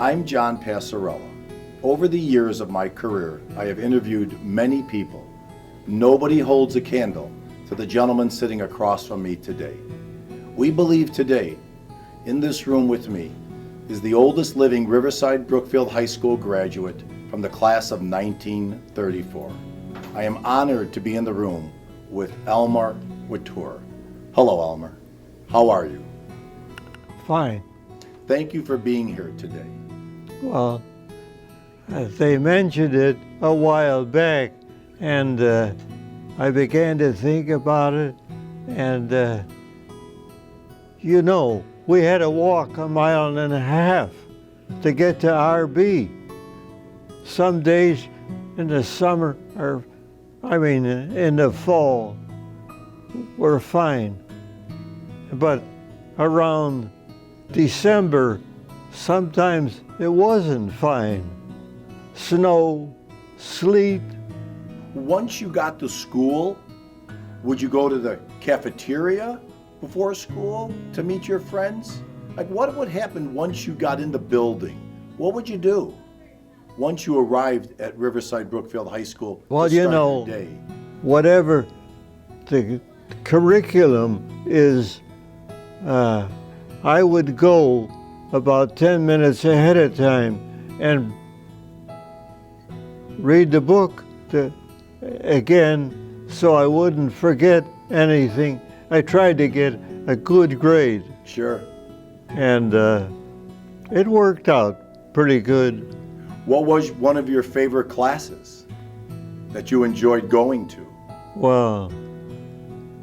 I'm John Passarella. Over the years of my career, I have interviewed many people. Nobody holds a candle to the gentleman sitting across from me today. We believe today, in this room with me, is the oldest living Riverside Brookfield High School graduate from the class of 1934. I am honored to be in the room with Elmer Wettour. Hello, Elmer. How are you? Fine. Thank you for being here today. Well, they mentioned it a while back, and I began to think about it, and we had to walk 1.5 miles to get to RB. Some days in the summer, in the fall, were fine. But around December, sometimes it wasn't fine. Snow, sleet. Once you got to school, would you go to the cafeteria before school to meet your friends? Like, what would happen once you got in the building? What would you do once you arrived at Riverside Brookfield High School Well, to start your day? Whatever the curriculum is, I would go about 10 minutes ahead of time and read the book again so I wouldn't forget anything. I tried to get a good grade. Sure. And it worked out pretty good. What was one of your favorite classes that you enjoyed going to? Well,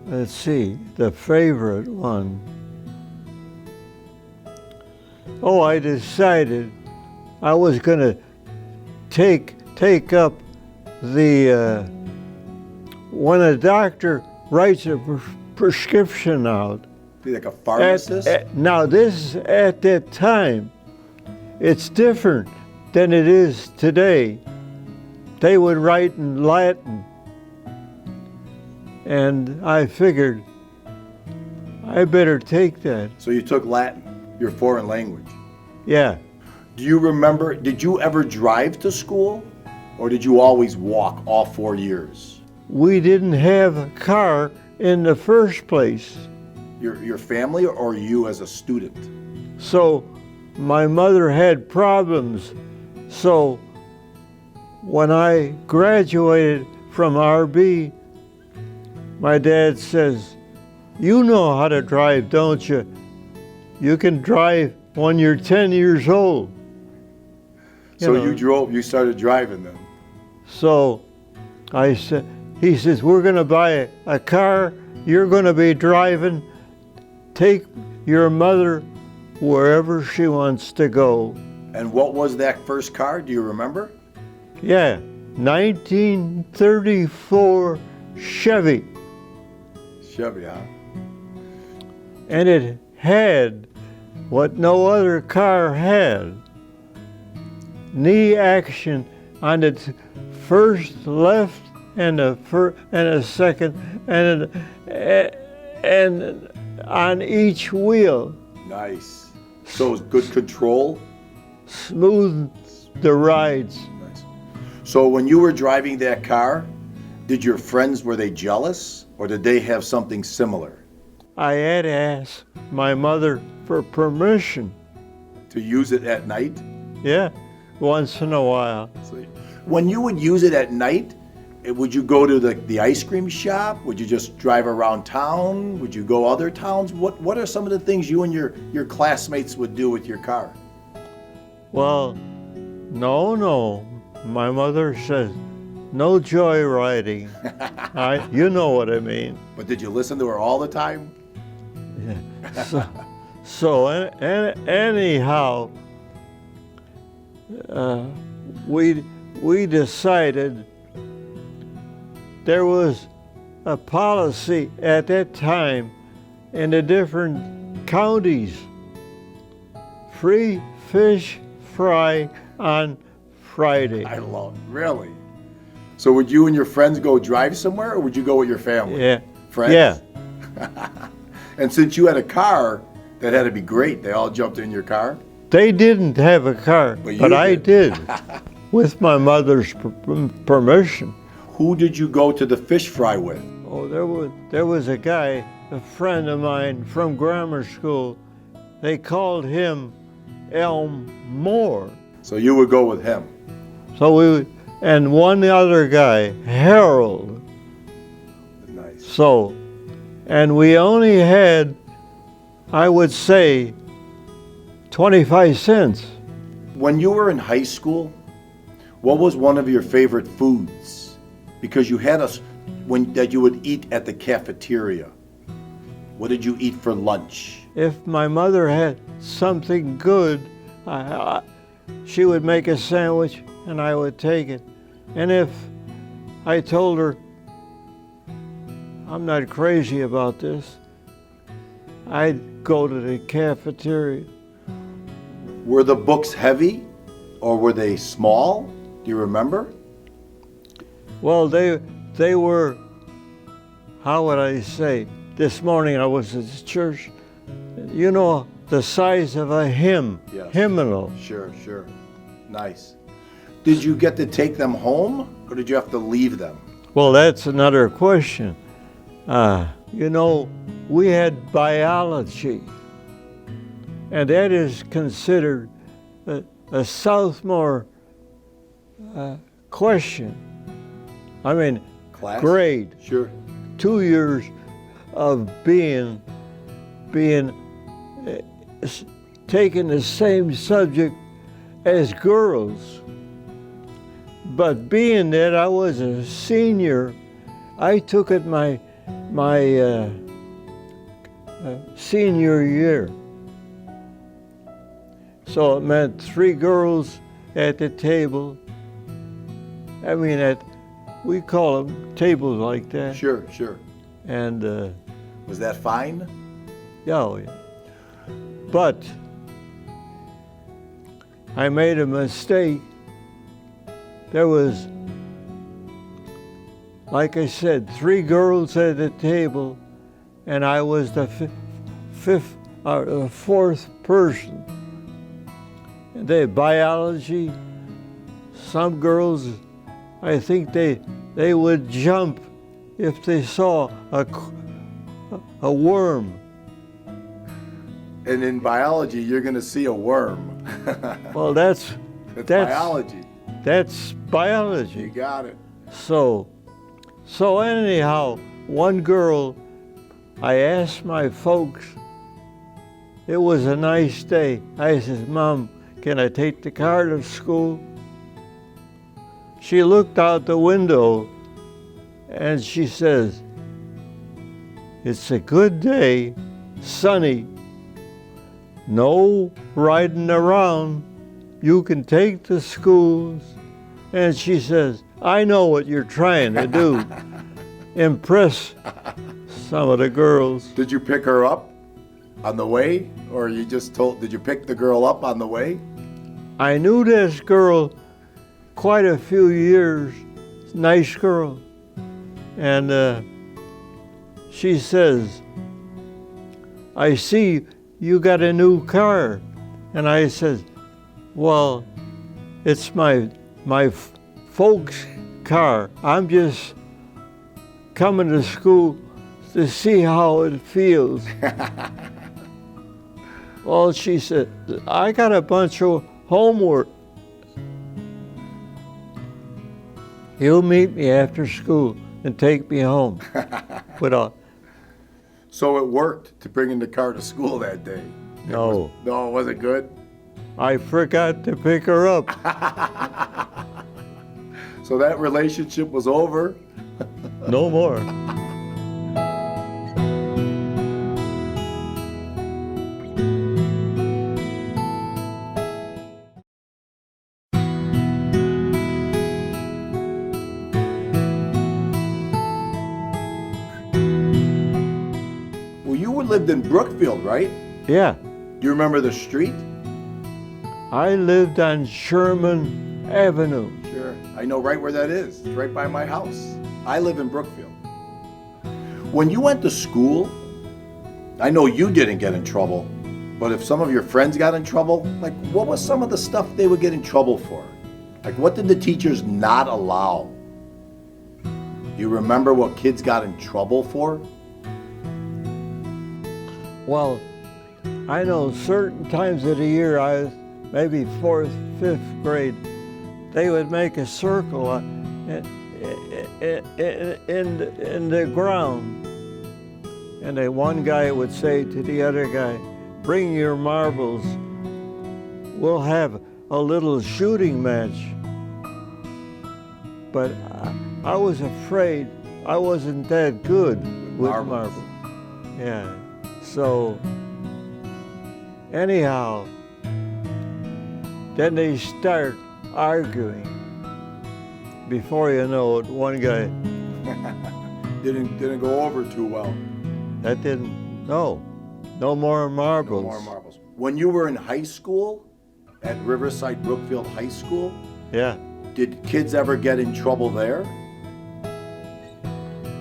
let's see, the favorite one. Oh, I decided I was going to take up the when a doctor writes a prescription out. Be like a pharmacist? Now this, at that time, it's different than it is today. They would write in Latin, and I figured I better take that. So you took Latin, your foreign language. Yeah. Do you remember, did you ever drive to school, or did you always walk all 4 years? We didn't have a car in the first place. Your family or you as a student? So my mother had problems. So when I graduated from RB, my dad says, "You know how to drive, don't you? You can drive when you're 10 years old." You started driving then? So he says, "We're going to buy a car. You're going to be driving. Take your mother wherever she wants to go." And what was that first car? Do you remember? Yeah, 1934 Chevy. Chevy, huh? And it had what no other car had. Knee action on its first left and a second, and on each wheel. Nice. So it was good control? Smooth the rides. Nice. So when you were driving that car, did your friends, were they jealous, or did they have something similar? I had to ask my mother for permission. To use it at night? Yeah, once in a while. When you would use it at night, would you go to the ice cream shop? Would you just drive around town? Would you go other towns? What are some of the things you and your classmates would do with your car? Well, no. My mother says, no joyriding. You know what I mean. But did you listen to her all the time? Yeah. Anyhow, we decided there was a policy at that time in the different counties. Free fish fry on Friday. I love it. Really? So would you and your friends go drive somewhere, or would you go with your family? Yeah. Friends? Yeah. And since you had a car, that had to be great. They all jumped in your car? They didn't have a car, But but you I did. did, with my mother's permission. Who did you go to the fish fry with? Oh, there was a guy, a friend of mine from grammar school. They called him Elmer. So you would go with him. So and one other guy, Harold. Nice. So, and we only had, I would say, 25 cents. When you were in high school, what was one of your favorite foods? Because you had that you would eat at the cafeteria. What did you eat for lunch? If my mother had something good, she would make a sandwich and I would take it. And if I told her, I'm not crazy about this, I'd go to the cafeteria. Were the books heavy or were they small? Do you remember? Well, they were, how would I say, this morning I was at the church, you know, the size of a Yes. hymnal. Sure. Nice. Did you get to take them home or did you have to leave them? Well, that's another question. You know, we had biology, and that is considered a sophomore question. I mean, Class? grade. Sure. 2 years of being taking the same subject as girls. But being that I was a senior, I took it my senior year. So it meant 3 girls at the table. I mean, we call them tables like that. Sure. And Was that fine? yeah. But I made a mistake. There was, like I said, 3 girls at the table, and I was the fourth person. And they biology. Some girls, I think they would jump if they saw a worm. And in biology, you're going to see a worm. Well, that's biology. That's biology. You got it. So anyhow, one girl, I asked my folks, it was a nice day. I said, Mom, can I take the car to school? She looked out the window and she says, it's a good day, sunny, no riding around. You can take the schools. And she says, I know what you're trying to do. Impress some of the girls. Did you pick her up on the way? Or did you pick the girl up on the way? I knew this girl quite a few years, nice girl. And she says, I see you got a new car. And I said, well, it's my folks' car. I'm just coming to school to see how it feels. Well, she said, I got a bunch of homework. You'll meet me after school and take me home. So it worked to bring in the car to school that day? No. No, was it good? I forgot to pick her up. So that relationship was over? No more. Well, you lived in Brookfield, right? Yeah. Do you remember the street? I lived on Sherman Avenue. Sure. I know right where that is. It's right by my house. I live in Brookfield. When you went to school, I know you didn't get in trouble, But if some of your friends got in trouble, like what was some of the stuff they would get in trouble for? Like what did the teachers not allow? Do you remember what kids got in trouble for? Well, I know certain times of the year, I was maybe 4th, 5th grade, they would make a circle in the ground. And then one guy would say to the other guy, bring your marbles, we'll have a little shooting match. But I was afraid I wasn't that good with marbles. Yeah, so anyhow, then they start arguing. Before you know it, one guy Didn't go over too well. that didn't, no more marbles. No more marbles. When you were in high school, at Riverside Brookfield High School, Yeah, did kids ever get in trouble there?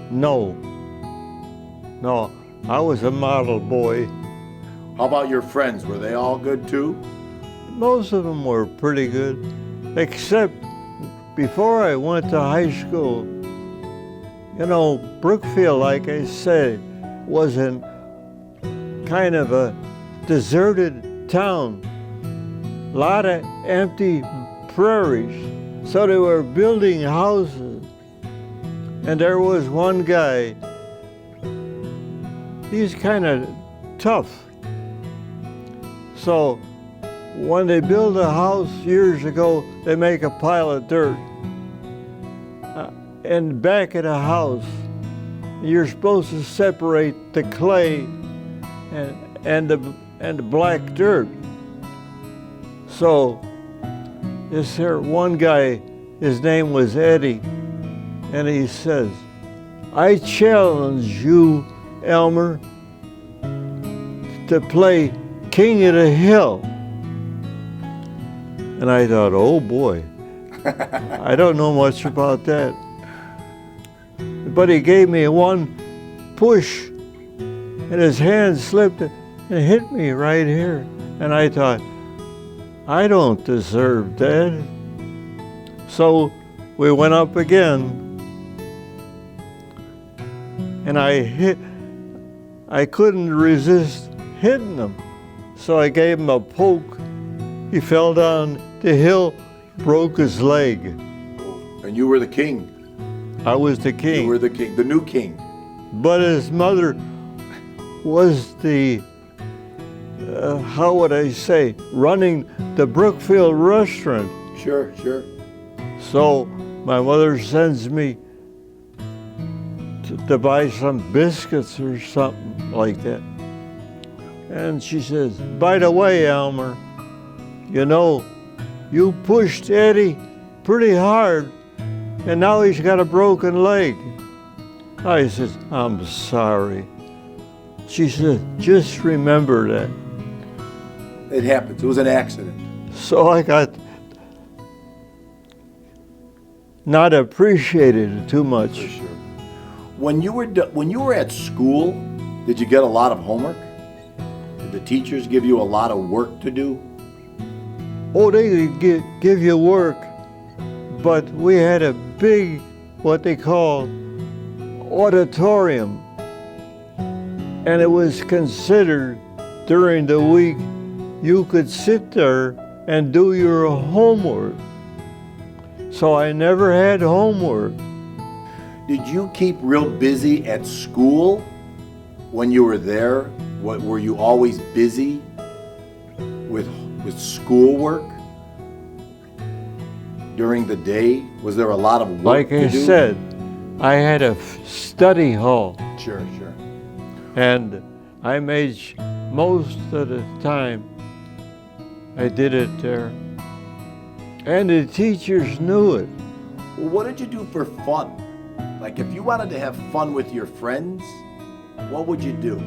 no, I was a model boy. How about your friends? Were they all good too? Most of them were pretty good, except before I went to high school. You know, Brookfield, like I said, was in kind of a deserted town. A lot of empty prairies. So they were building houses. And there was one guy, he's kind of tough. So when they build a house years ago, they make a pile of dirt. In the back of the house, you're supposed to separate the clay and the black dirt. So this here one guy, his name was Eddie, and he says, I challenge you, Elmer, to play King of the Hill. And I thought, oh boy, I don't know much about that. But he gave me one push, and his hand slipped and hit me right here. And I thought, I don't deserve that. So we went up again, and I couldn't resist hitting him. So I gave him a poke. He fell down the hill, broke his leg. And you were the king. I was the king. You were the king, the new king. But his mother was the, how would I say, running the Brookfield restaurant. Sure. So my mother sends me to buy some biscuits or something like that. And she says, by the way, Elmer, you know, you pushed Eddie pretty hard, and now he's got a broken leg. I said, I'm sorry. She said, just remember that. It happens. It was an accident. So I got not appreciated too much. For sure. When you were at school, did you get a lot of homework? Did the teachers give you a lot of work to do? Oh, they give you work, but we had a big, what they call, auditorium. And it was considered during the week you could sit there and do your homework. So I never had homework. Did you keep real busy at school when you were there? Were you always busy with schoolwork during the day? Was there a lot of work Like I to do? said, I had a study hall, Sure. and I made most of the time I did it there. And the teachers knew it. Well, what did you do for fun? Like if you wanted to have fun with your friends, what would you do?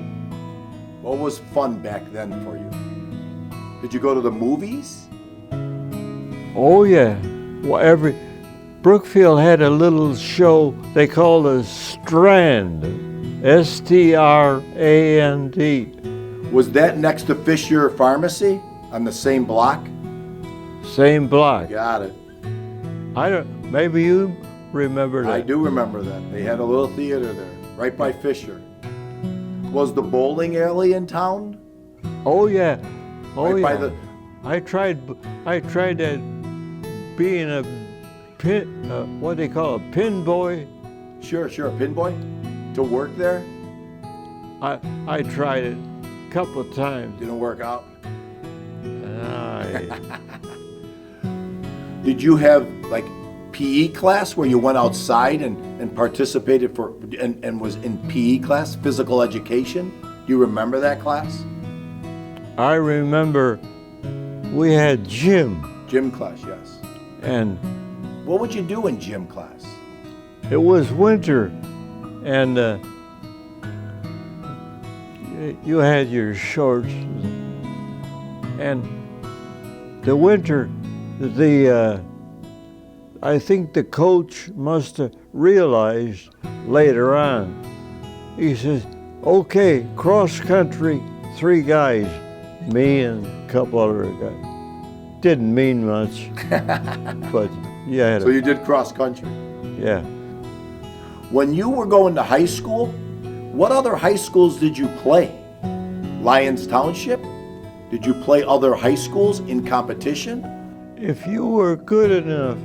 What was fun back then for you? Did you go to the movies? Oh yeah, well, Brookfield had a little show they called a Strand, S-T-R-A-N-D, Was that next to Fisher Pharmacy on the same block? Same block. Got it. Maybe you remember that. I do remember that. They had a little theater there, right by Fisher. Was the bowling alley in town? Oh yeah. Oh Right by yeah. the- I tried that being a pin, what they call a pin boy. Sure, a pin boy? To work there? I tried it a couple of times. Didn't work out. I, Did you have like PE class where you went outside and participated and was in PE class, physical education? Do you remember that class? I remember we had gym, Gym class, yes. and What would you do in gym class? it was winter, and you had your shorts, and the winter, I think the coach must have realized later on. He says, "Okay, cross country, 3 guys, me and a couple other guys." Didn't mean much, but yeah, So you did cross country. yeah. When you were going to high school, what other high schools did you play? Lyons Township? Did you play other high schools in competition? If you were good enough,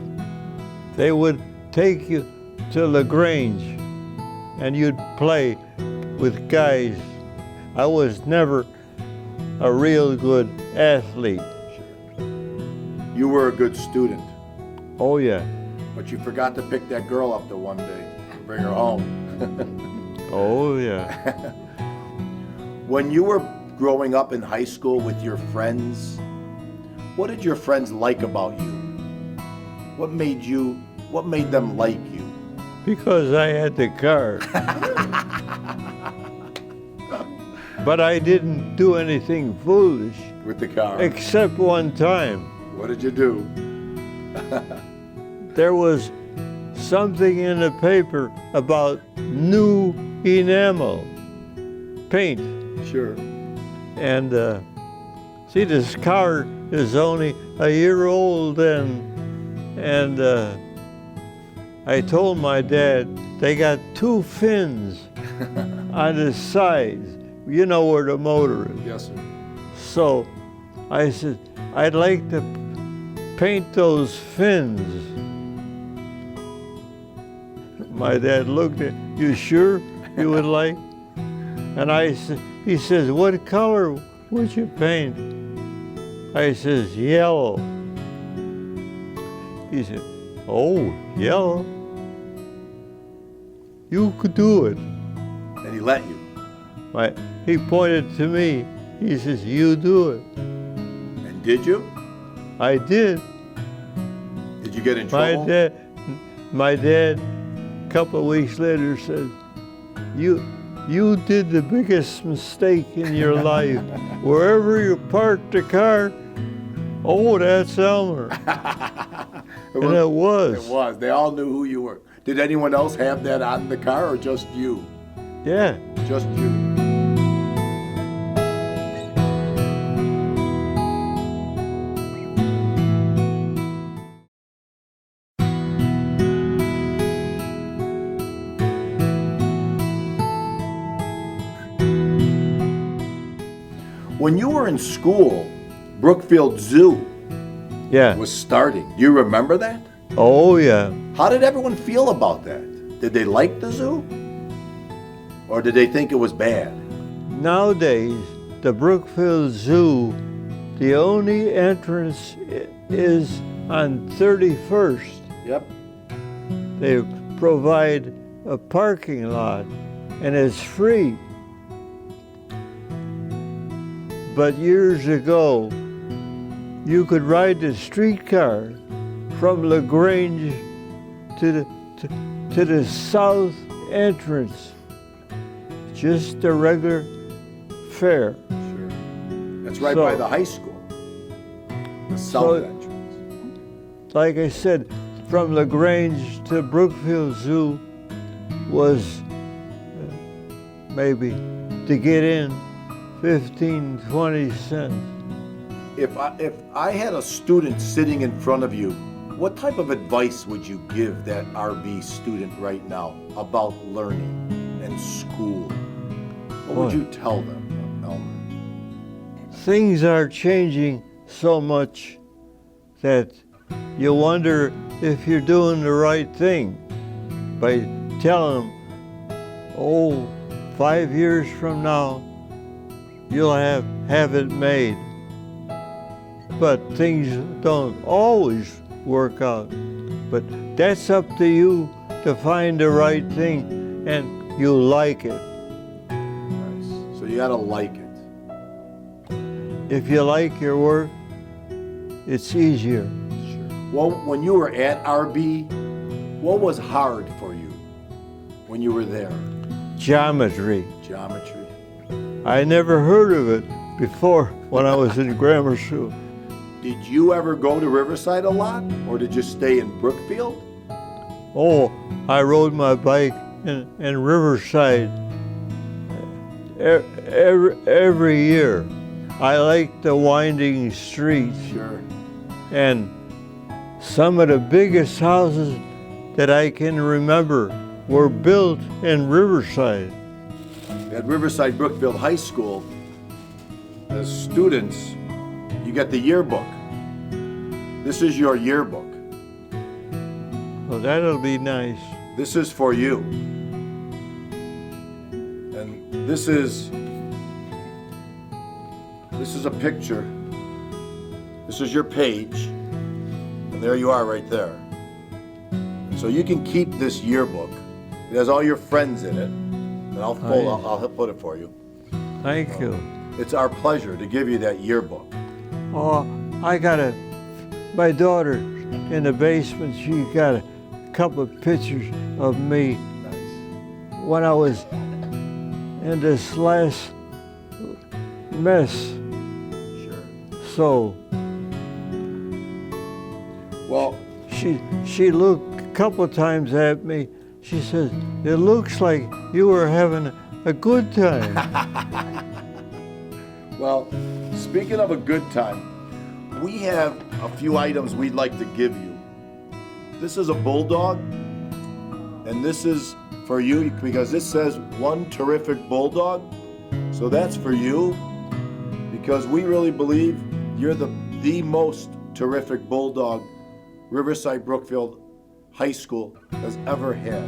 they would take you to LaGrange and you'd play with guys. I was never a real good athlete. You were a good student, Oh yeah, but you forgot to pick that girl up the one day and bring her home. oh yeah. When you were growing up in high school with your friends, what did your friends like about you? What made them like you? Because I had the car. But I didn't do anything foolish, With the car. except one time. What did you do? There was something in the paper about new enamel paint. Sure. And see, this car is only a year old then. And I told my dad they got 2 fins on the sides. You know where the motor is. Yes, sir. So I said, I'd like to paint those fins. My dad looked at, you sure you would like? And he says, what color would you paint? I says, yellow. He said, oh, yellow. You could do it. And he let you. He pointed to me. He says, you do it. And did you? I did. Did you get in trouble? My dad, a couple of weeks later said, you did the biggest mistake in your life. Wherever you parked the car, oh, that's Elmer. And it was. It was. They all knew who you were. Did anyone else have that on the car or just you? Yeah. Just you. When you were in school, Brookfield Zoo Yeah. was starting. Do you remember that? Oh, yeah. How did everyone feel about that? Did they like the zoo? Or did they think it was bad? Nowadays, the Brookfield Zoo, the only entrance is on 31st. Yep. They provide a parking lot, and it's free. But years ago, you could ride the streetcar from LaGrange to the south entrance, just a regular fare. Sure. That's right So- by the high school. The south So- entrance. Like I said, from LaGrange to Brookfield Zoo was maybe to get in 15, 20 cents. If I had a student sitting in front of you, what type of advice would you give that RB student right now about learning and school? What would you tell them, Elmer? Things are changing so much that you wonder if you're doing the right thing by telling them, oh, 5 years from now, you'll have it made. But things don't always work out. But that's up to you to find the right thing and you like it. Nice. So you gotta like it. If you like your work, it's easier. Sure. Well, when you were at RB, what was hard for you when you were there? Geometry. Geometry. I never heard of it before when I was in grammar school. Did you ever go to Riverside a lot, or did you stay in Brookfield? Oh, I rode my bike in Riverside every year. I like the winding streets. Sure. And some of the biggest houses that I can remember were built in Riverside. At Riverside Brookfield High School, as students, you get the yearbook. This is your yearbook. Well, that'll be nice. This is for you. And this is a picture. This is your page. And there you are right there. So you can keep this yearbook. It has all your friends in it. And I'll put it for you. Thank you. It's our pleasure to give you that yearbook. Oh, my daughter in the basement, she got a couple of pictures of me Nice. when I was in this last mess. Sure. So Well, she looked a couple of times at me. She says, "It looks like you were having a good time." well, speaking of a good time, we have a few items we'd like to give you. This is a Bulldog, and this is for you because this says one terrific Bulldog. So that's for you because we really believe you're the most terrific Bulldog Riverside Brookfield High School has ever had.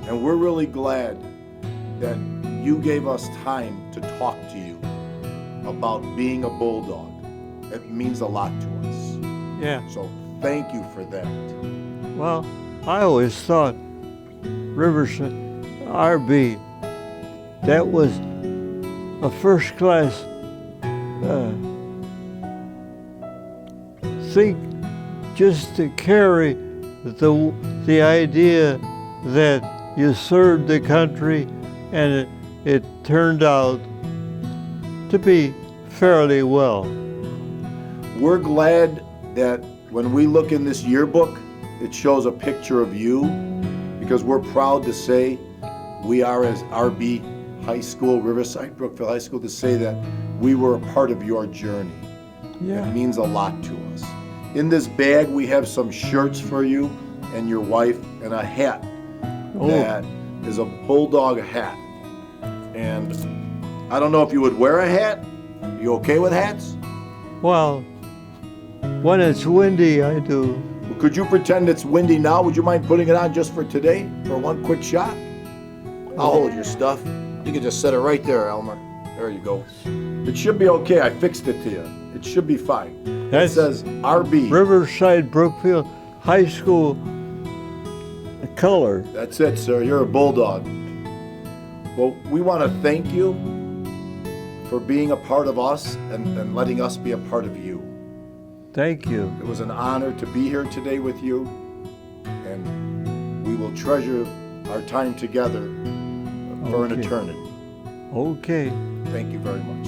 And we're really glad that you gave us time to talk to you about being a Bulldog. It means a lot to us. Yeah. So thank you for that. Well, I always thought Riverside RB, that was a first class thing just to carry the idea that you served the country, and it turned out to be fairly well. We're glad that when we look in this yearbook, it shows a picture of you because we're proud to say we are, as RB High School, Riverside Brookfield High School, to say that we were a part of your journey. Yeah. It means a lot to us. In this bag, we have some shirts for you and your wife and a hat that is a Bulldog hat. And I don't know if you would wear a hat. Are you okay with hats? Well, when it's windy, I do. Could you pretend it's windy now? Would you mind putting it on just for today for one quick shot? I'll hold your stuff. You can just set it right there, Elmer. There you go. It should be okay. I fixed it to you. It should be fine. It says RB. Riverside Brookfield High School color. That's it, sir. You're a Bulldog. Well, we want to thank you for being a part of us and letting us be a part of you. Thank you. It was an honor to be here today with you, and we will treasure our time together for an eternity. Okay. Thank you very much.